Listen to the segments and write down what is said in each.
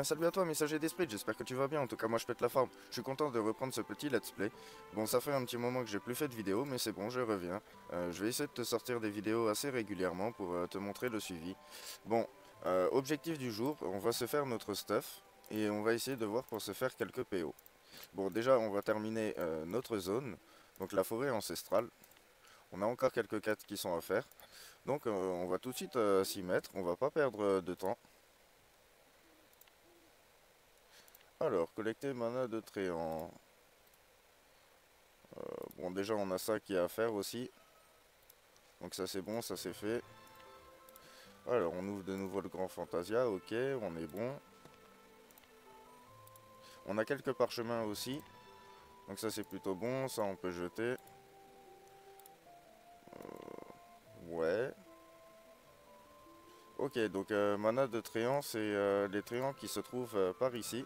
bien salut à toi messager d'esprit, j'espère que tu vas bien, en tout cas moi je pète la forme. Je suis content de reprendre ce petit let's play. Bon ça fait un petit moment que j'ai plus fait de vidéos mais c'est bon je reviens. Je vais essayer de te sortir des vidéos assez régulièrement pour te montrer le suivi. Bon, objectif du jour, on va se faire notre stuff et on va essayer de voir pour se faire quelques PO. Bon déjà on va terminer notre zone, donc la forêt ancestrale. On a encore quelques quêtes qui sont à faire. Donc on va tout de suite s'y mettre, on va pas perdre de temps. Alors, collecter mana de Tréant. Bon, déjà, on a ça qui est à faire aussi. Donc ça, c'est bon, ça c'est fait. Alors, on ouvre de nouveau le Grand Fantasia. Ok, on est bon. On a quelques parchemins aussi. Donc ça, c'est plutôt bon. Ça, on peut jeter. Ouais. Ok, donc mana de Tréant, c'est les Tréants qui se trouvent par ici.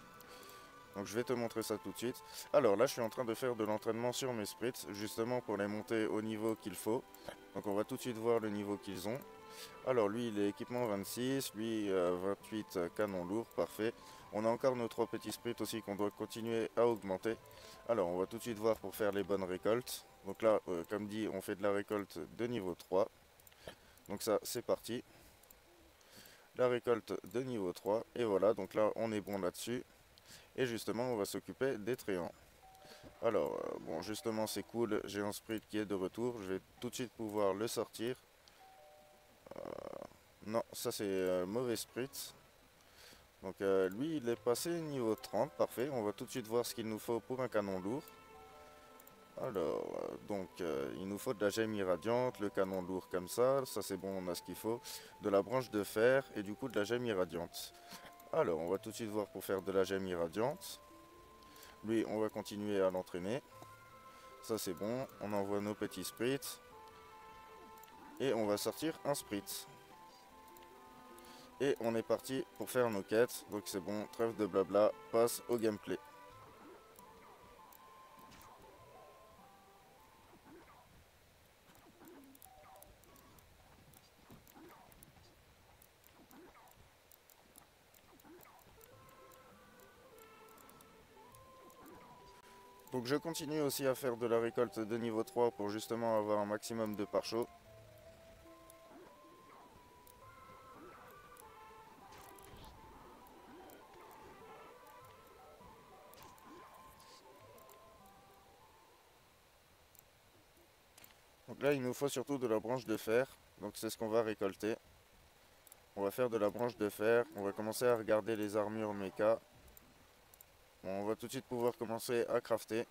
Donc je vais te montrer ça tout de suite. Alors là je suis en train de faire de l'entraînement sur mes spritz, justement pour les monter au niveau qu'il faut. Donc on va tout de suite voir le niveau qu'ils ont. Alors lui il est équipement 26, lui 28 canon lourd, parfait. On a encore nos 3 petits sprints aussi qu'on doit continuer à augmenter. Alors on va tout de suite voir pour faire les bonnes récoltes. Donc là comme dit on fait de la récolte de niveau 3. Donc ça c'est parti. La récolte de niveau 3 et voilà donc là on est bon là-dessus. Et justement on va s'occuper des tréants. Alors, bon, justement, c'est cool. J'ai un sprint qui est de retour. Je vais tout de suite pouvoir le sortir. Non, ça c'est mauvais sprint. Donc, lui, il est passé niveau 30. Parfait. On va tout de suite voir ce qu'il nous faut pour un canon lourd. Alors, il nous faut de la gemme irradiante, le canon lourd comme ça. Ça, c'est bon, on a ce qu'il faut. De la branche de fer et du coup de la gemme irradiante. Alors, on va tout de suite voir pour faire de la gemme irradiante. Lui, on va continuer à l'entraîner. Ça c'est bon, on envoie nos petits sprints. Et on va sortir un sprint. Et on est parti pour faire nos quêtes. Donc c'est bon, trêve de blabla, passe au gameplay. Donc je continue aussi à faire de la récolte de niveau 3 pour justement avoir un maximum de pare-chaud. Donc là il nous faut surtout de la branche de fer. Donc c'est ce qu'on va récolter. On va faire de la branche de fer. On va commencer à regarder les armures mecha. Bon, on va tout de suite pouvoir commencer à crafter.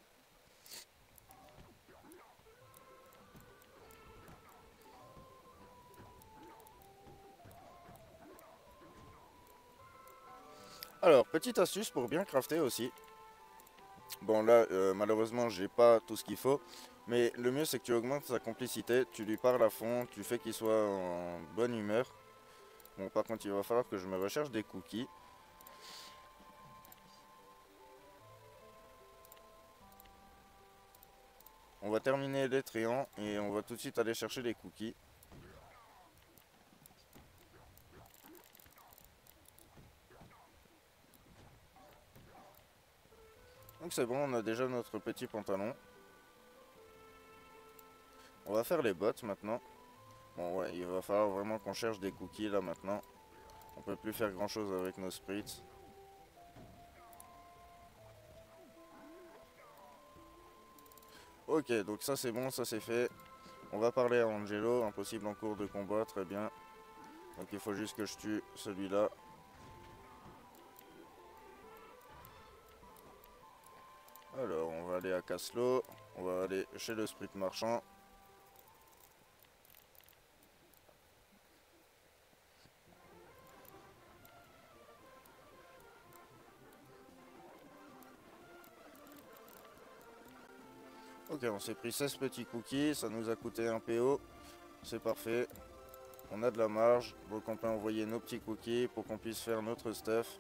Alors, petite astuce pour bien crafter aussi. Bon là, malheureusement, j'ai pas tout ce qu'il faut. Mais le mieux, c'est que tu augmentes sa complicité. Tu lui parles à fond, tu fais qu'il soit en bonne humeur. Bon, par contre, il va falloir que je me recherche des cookies. On va terminer les tréants et on va tout de suite aller chercher les cookies. Donc c'est bon, on a déjà notre petit pantalon. On va faire les bottes maintenant. Bon ouais, il va falloir vraiment qu'on cherche des cookies là maintenant. On peut plus faire grand chose avec nos spritz. Ok, donc ça c'est bon, ça c'est fait. On va parler à Angelo, impossible en cours de combat, très bien. Donc il faut juste que je tue celui-là. Alors on va aller à Caslo, on va aller chez le sprit marchand. Ok, on s'est pris 16 petits cookies, ça nous a coûté un PO. C'est parfait. On a de la marge, donc on peut envoyer nos petits cookies pour qu'on puisse faire notre stuff.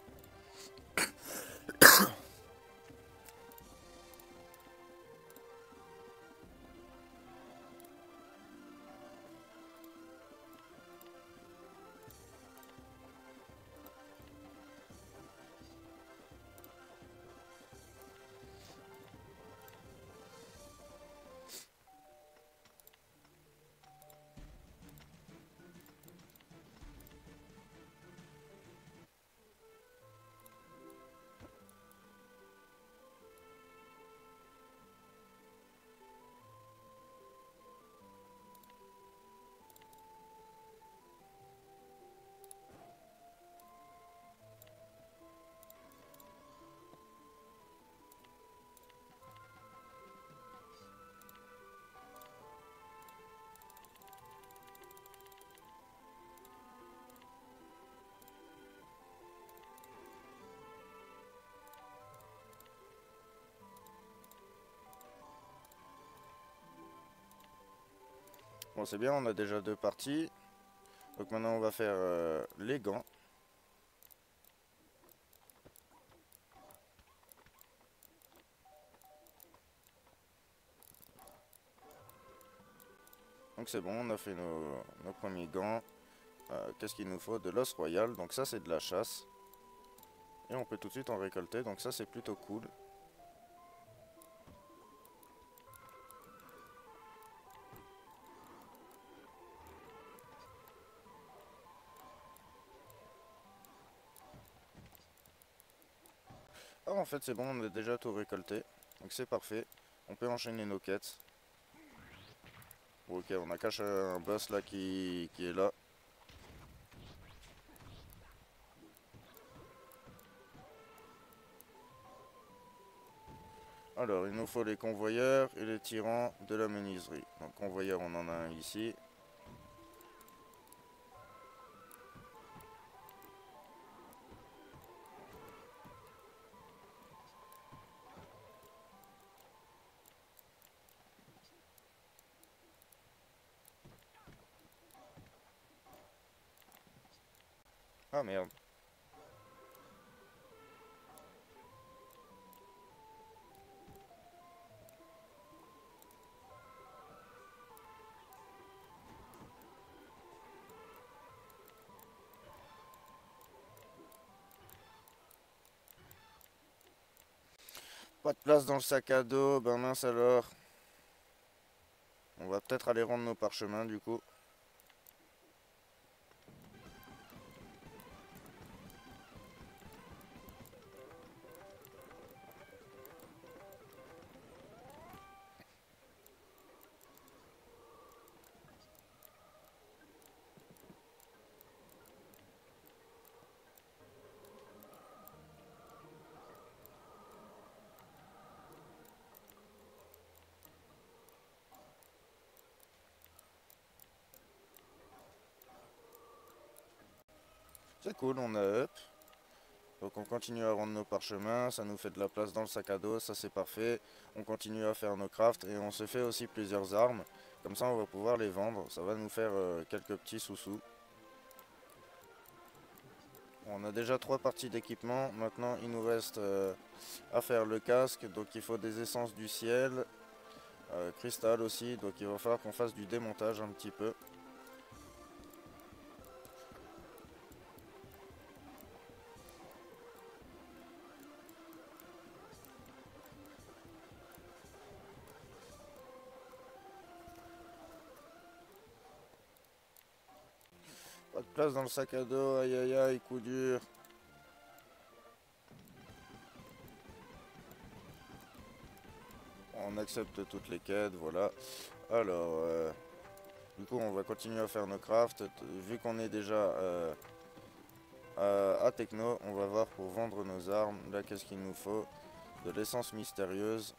Bon, c'est bien, on a déjà 2 parties. Donc maintenant on va faire les gants. Donc c'est bon, on a fait nos premiers gants. Qu'est-ce qu'il nous faut? De l'os royal, donc ça c'est de la chasse. Et on peut tout de suite en récolter, donc ça c'est plutôt cool. Ah, en fait c'est bon, on a déjà tout récolté. Donc c'est parfait. On peut enchaîner nos quêtes. Bon, ok, on a caché un boss là qui est là. Alors, il nous faut les convoyeurs et les tyrans de la menuiserie. Donc, convoyeurs, on en a un ici. Ah merde. Pas de place dans le sac à dos, ben mince alors. On va peut-être aller rendre nos parchemins du coup. C'est cool, on a up. Donc on continue à rendre nos parchemins, ça nous fait de la place dans le sac à dos, ça c'est parfait. On continue à faire nos crafts et on se fait aussi plusieurs armes. Comme ça on va pouvoir les vendre, ça va nous faire quelques petits sous-sous. On a déjà 3 parties d'équipement, maintenant il nous reste à faire le casque, donc il faut des essences du ciel, cristal aussi, donc il va falloir qu'on fasse du démontage un petit peu. Pas de place dans le sac à dos, aïe aïe aïe, coup dur. On accepte toutes les quêtes, voilà. Alors, du coup on va continuer à faire nos crafts. Vu qu'on est déjà à Techno, on va voir pour vendre nos armes. Là qu'est-ce qu'il nous faut? De l'essence mystérieuse.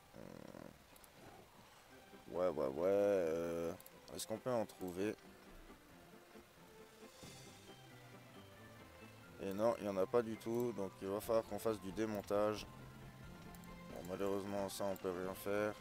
Ouais ouais ouais. Est-ce qu'on peut en trouver? Et non, il n'y en a pas du tout, donc il va falloir qu'on fasse du démontage. Bon, malheureusement, ça, on peut rien faire.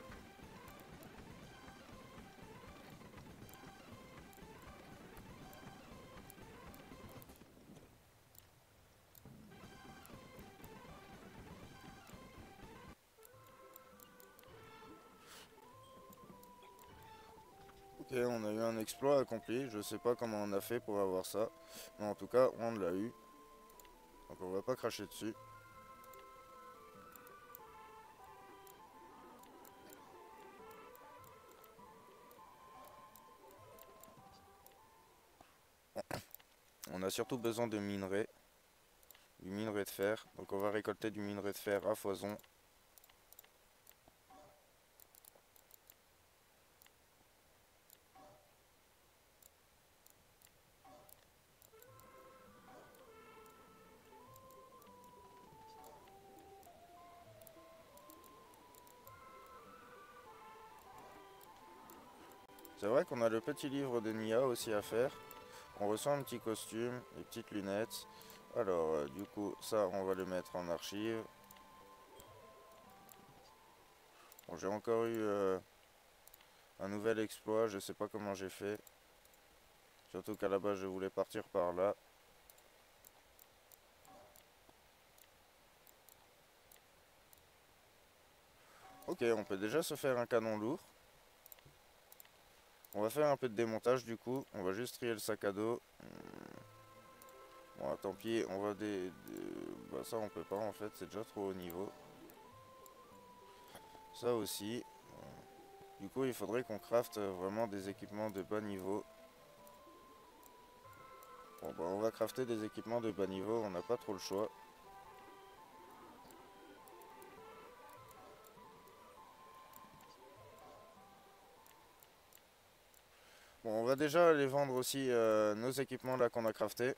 Ok, on a eu un exploit accompli. Je sais pas comment on a fait pour avoir ça. Mais en tout cas, on l'a eu. Donc on va pas cracher dessus. On a surtout besoin de minerais. Du minerai de fer. Donc on va récolter du minerai de fer à foison. C'est vrai qu'on a le petit livre de Nia aussi à faire. On reçoit un petit costume, des petites lunettes. Alors, du coup, ça, on va le mettre en archive. Bon, j'ai encore eu Un nouvel exploit, je sais pas comment j'ai fait. Surtout qu'à la base je voulais partir par là. Ok, on peut déjà se faire un canon lourd. On va faire un peu de démontage du coup. On va juste trier le sac à dos. Bon, tant pis, on va bah, ça on peut pas en fait, c'est déjà trop haut niveau. Ça aussi. Du coup, il faudrait qu'on crafte vraiment des équipements de bas niveau. Bon, bah, on va crafter des équipements de bas niveau, on n'a pas trop le choix. Bon, on va déjà aller vendre aussi nos équipements là qu'on a craftés.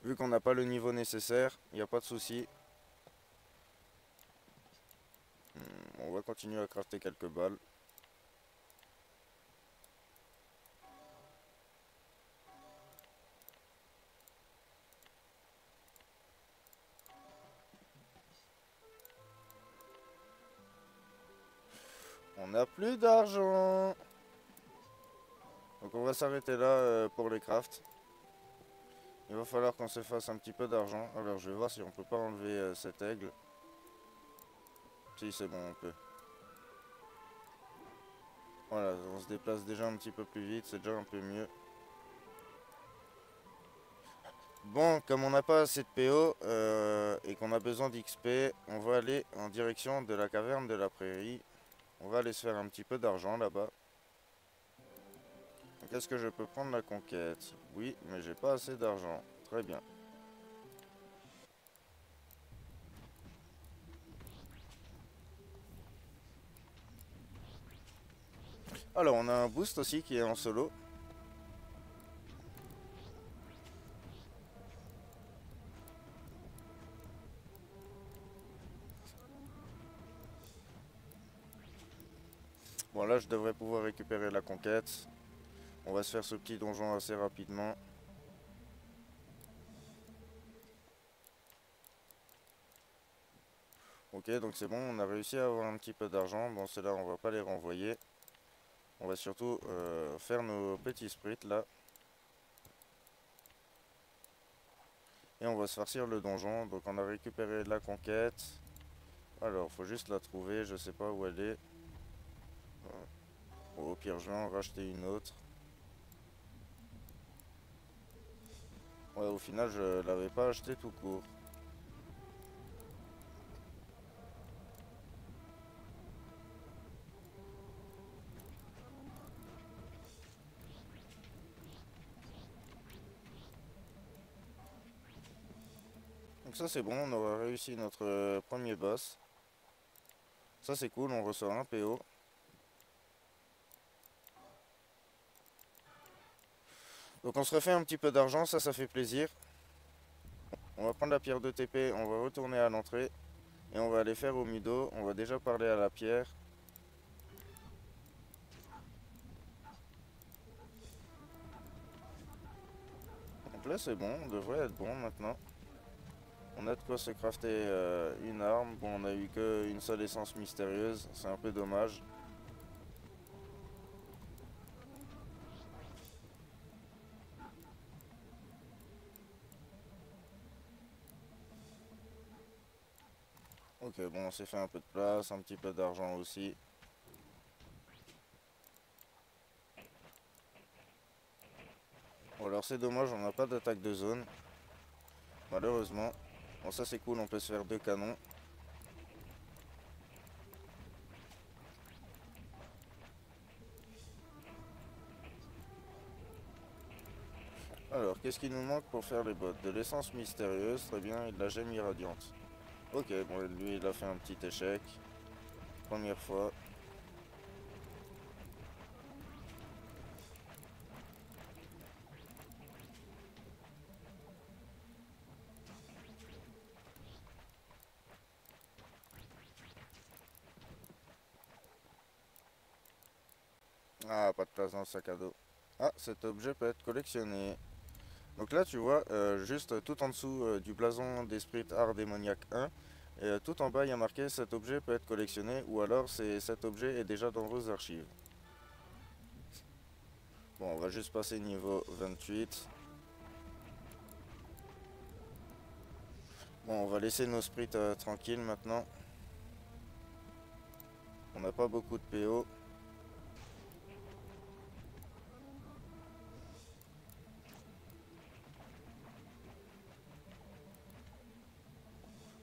Vu qu'on n'a pas le niveau nécessaire, il n'y a pas de souci. On va continuer à crafter quelques balles. On n'a plus d'argent. Donc on va s'arrêter là pour les crafts. Il va falloir qu'on se fasse un petit peu d'argent. Alors je vais voir si on peut pas enlever cet aigle. Si c'est bon, on peut. Voilà, on se déplace déjà un petit peu plus vite, c'est déjà un peu mieux. Bon, comme on n'a pas assez de PO et qu'on a besoin d'XP, on va aller en direction de la caverne de la prairie. On va aller se faire un petit peu d'argent là-bas. Est-ce que je peux prendre la conquête? Oui, mais j'ai pas assez d'argent. Très bien. Alors, on a un boost aussi qui est en solo. Bon, là, je devrais pouvoir récupérer la conquête. On va se faire ce petit donjon assez rapidement. Ok, donc c'est bon, on a réussi à avoir un petit peu d'argent. Bon, ceux-là, on va pas les renvoyer. On va surtout faire nos petits sprites là. Et on va se farcir le donjon. Donc on a récupéré la conquête. Alors, faut juste la trouver, je sais pas où elle est. Bon, au pire, je vais en racheter une autre. Ouais, au final, je l'avais pas acheté tout court. Donc ça c'est bon, on aura réussi notre premier boss. Ça c'est cool, on reçoit un PO. Donc on se refait un petit peu d'argent, ça fait plaisir. On va prendre la pierre de TP, on va retourner à l'entrée. Et on va aller faire au Mudo, on va déjà parler à la pierre. Donc là c'est bon, on devrait être bon maintenant. On a de quoi se crafter une arme. Bon, on a eu qu'une seule essence mystérieuse, c'est un peu dommage. Ok, bon, on s'est fait un peu de place, un petit peu d'argent aussi. Bon, alors c'est dommage, on n'a pas d'attaque de zone. Malheureusement. Bon, ça c'est cool, on peut se faire deux canons. Alors, qu'est-ce qu'il nous manque pour faire les bottes? De l'essence mystérieuse, très bien, et de la gemme irradiante. Ok, bon, lui, il a fait un petit échec. Première fois. Ah, pas de place dans le sac à dos. Ah, cet objet peut être collectionné. Donc là, tu vois, juste tout en dessous du blason d'Esprit Art Démoniaque 1, Et tout en bas, il y a marqué cet objet peut être collectionné ou alors cet objet est déjà dans vos archives. Bon, on va juste passer niveau 28. Bon, on va laisser nos sprites tranquilles maintenant. On n'a pas beaucoup de PO.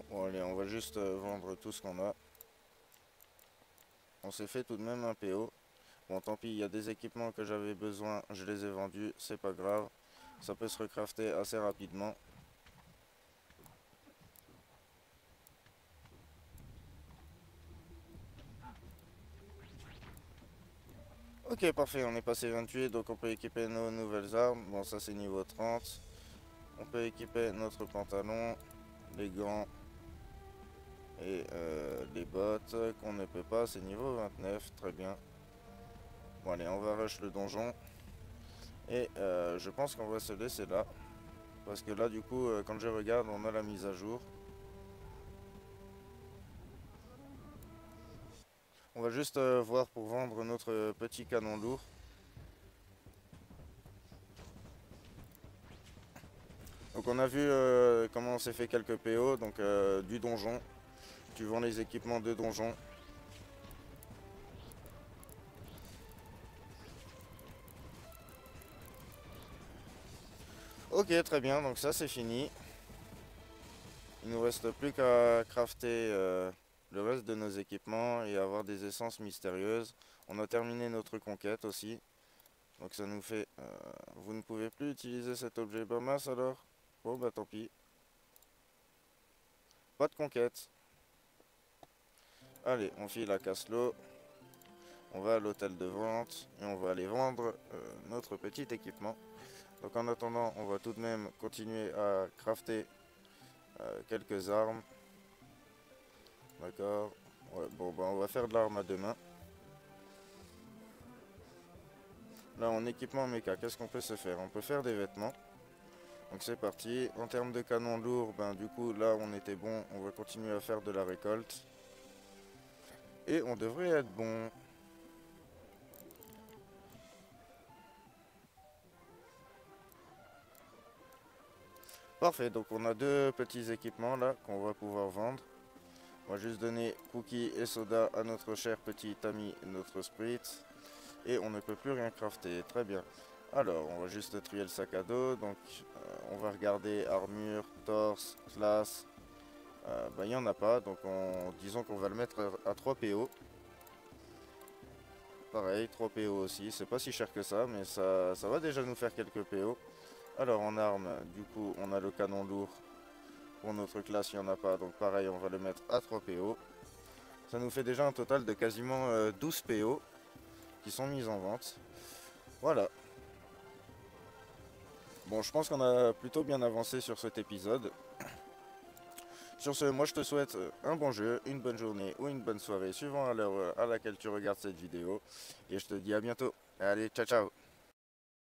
Bon, allez, on va juste vendre tout ce qu'on a. On s'est fait tout de même un PO. Bon, tant pis, il y a des équipements que j'avais besoin, je les ai vendus, c'est pas grave. Ça peut se recrafter assez rapidement. Ok, parfait, on est passé 28, donc on peut équiper nos nouvelles armes. Bon, ça c'est niveau 30. On peut équiper notre pantalon, les gants et les bottes qu'on ne peut pas, c'est niveau 29, très bien. Bon allez, on va rush le donjon. Et je pense qu'on va se laisser là. Parce que là du coup, quand je regarde, on a la mise à jour. On va juste voir pour vendre notre petit canon lourd. Donc on a vu comment on s'est fait quelques PO, donc du donjon. Tu vends les équipements de donjon. Ok, très bien, donc ça c'est fini. Il nous reste plus qu'à crafter le reste de nos équipements et avoir des essences mystérieuses. On a terminé notre conquête aussi. Donc ça nous fait... vous ne pouvez plus utiliser cet objet. Bah mince alors. Bon bah tant pis. Pas de conquête. Allez, on file à Caslo. On va à l'hôtel de vente et on va aller vendre notre petit équipement. Donc en attendant, on va tout de même continuer à crafter quelques armes. D'accord. Ouais, bon bah on va faire de l'arme à deux mains. Là en équipement méca, qu'est-ce qu'on peut se faire? On peut faire des vêtements. Donc c'est parti. En termes de canon lourd, ben du coup là on était bon. On va continuer à faire de la récolte. Et on devrait être bon. Parfait, donc on a deux petits équipements là qu'on va pouvoir vendre. On va juste donner cookies et soda à notre cher petit ami, notre sprite. Et on ne peut plus rien crafter, très bien. Alors, on va juste trier le sac à dos. Donc, on va regarder armure, torse, classe. Il n'y en a pas, donc disons qu'on va le mettre à 3 PO. Pareil, 3 PO aussi. C'est pas si cher que ça, mais ça va déjà nous faire quelques PO. Alors, en arme, du coup, on a le canon lourd. Pour notre classe, il n'y en a pas, donc pareil, on va le mettre à 3 PO. Ça nous fait déjà un total de quasiment 12 PO qui sont mis en vente. Voilà. Bon, je pense qu'on a plutôt bien avancé sur cet épisode. Sur ce, moi je te souhaite un bon jeu, une bonne journée ou une bonne soirée, suivant à l'heure à laquelle tu regardes cette vidéo. Et je te dis à bientôt. Allez, ciao ciao.